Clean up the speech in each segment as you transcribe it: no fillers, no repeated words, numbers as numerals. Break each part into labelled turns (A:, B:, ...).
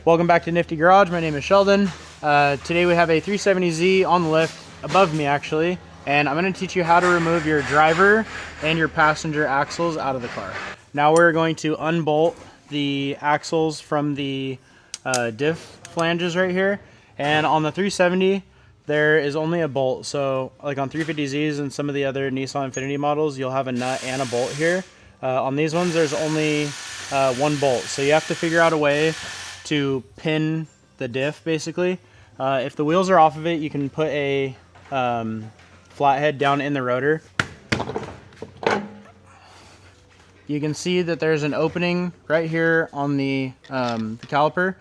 A: Welcome back to Nifty Garage. My name is Sheldon. Today we have a 370Z on the lift above me actually, and I'm going to teach you how to remove your driver and your passenger axles out of the car. Now we're going to unbolt the axles from the diff flanges right here, and on the 370 there is only a bolt. So like on 350Zs and some of the other Nissan Infiniti models, you'll have a nut and a bolt here. On these ones there's only one bolt, so you have to figure out a way to pin the diff basically. If the wheels are off of it, you can put a flathead down in the rotor. You can see that there's an opening right here on the caliper.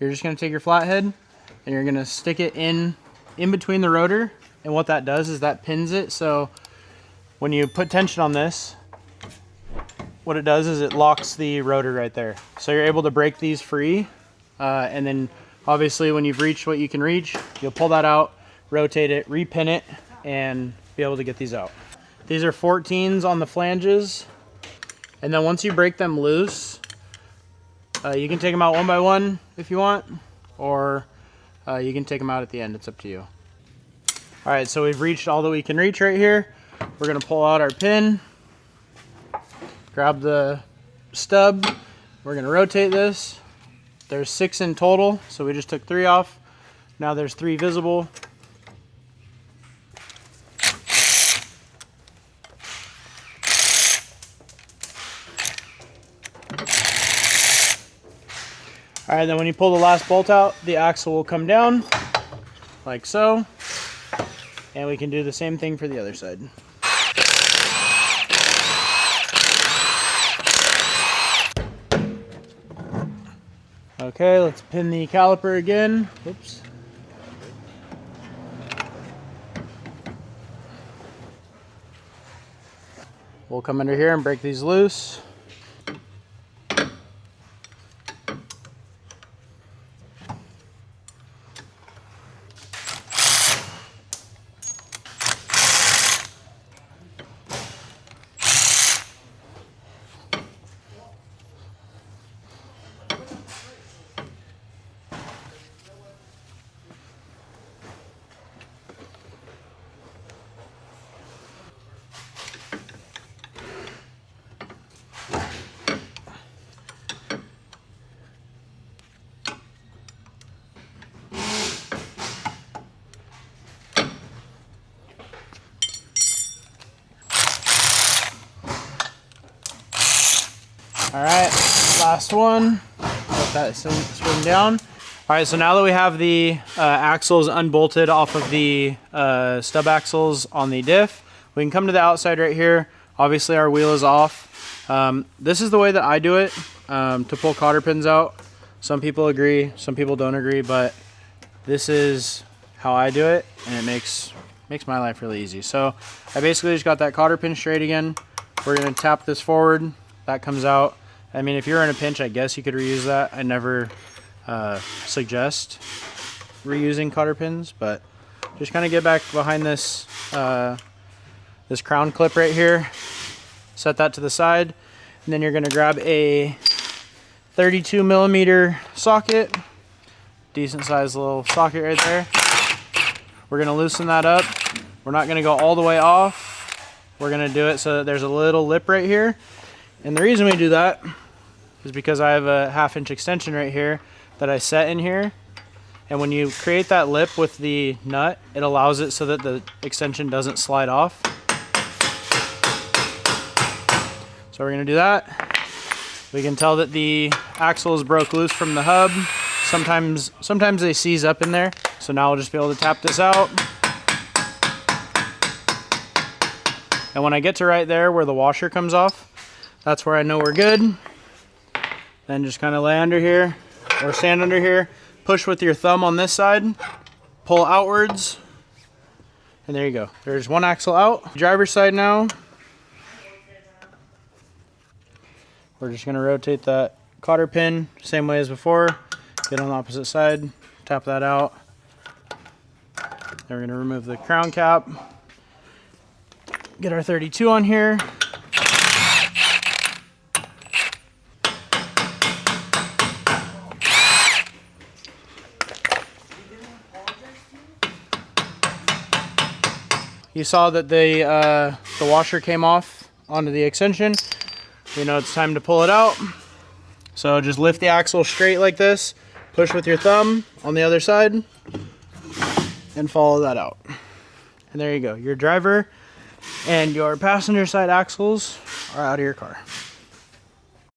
A: You're just going to take your flathead and you're going to stick it in between the rotor, and what that does is that pins it. So when you put tension on this, what it does is it locks the rotor right there. So you're able to break these free, and then obviously when you've reached what you can reach, you'll pull that out, rotate it, repin it, and be able to get these out. These are 14s on the flanges, and then once you break them loose, you can take them out one by one if you want, or you can take them out at the end. It's up to you. All right, so we've reached all that we can reach right here. We're gonna pull out our pin, grab the stub, we're gonna rotate this. There's 6 in total, so we just took 3 off. Now there's 3 visible. All right, then when you pull the last bolt out, the axle will come down like so, and we can do the same thing for the other side. Okay, let's pin the caliper again. Oops. We'll come under here and break these loose. All right, last one. Let that swing down. All right, so now that we have the axles unbolted off of the stub axles on the diff, we can come to the outside right here. Obviously our wheel is off. This is the way that I do it to pull cotter pins out. Some people agree, some people don't agree, but this is how I do it, and it makes my life really easy. So I basically just got that cotter pin straight again. We're gonna tap this forward, that comes out. I mean, if you're in a pinch, I guess you could reuse that. I never suggest reusing cotter pins, but just kind of get back behind this this crown clip right here, set that to the side, and then you're going to grab a 32 millimeter socket, decent sized little socket right there. We're going to loosen that up. We're not going to go all the way off. We're going to do it so that there's a little lip right here. And the reason we do that is because I have a 1/2 inch extension right here that I set in here. And when you create that lip with the nut, it allows it so that the extension doesn't slide off. So we're gonna do that. We can tell that the axle is broke loose from the hub. Sometimes they seize up in there. So now we'll just be able to tap this out. And when I get to right there where the washer comes off, that's where I know we're good. Then just kind of lay under here or stand under here, push with your thumb on this side, pull outwards, and there you go. There's one axle out. Driver's side now. We're just going to rotate that cotter pin same way as before. Get on the opposite side, tap that out. Then we're going to remove the crown cap. Get our 32 on here. you saw that the washer came off onto the extension. You know it's time to pull it out. So just lift the axle straight like this, push with your thumb on the other side, and follow that out. And there you go. Your driver and your passenger side axles are out of your car.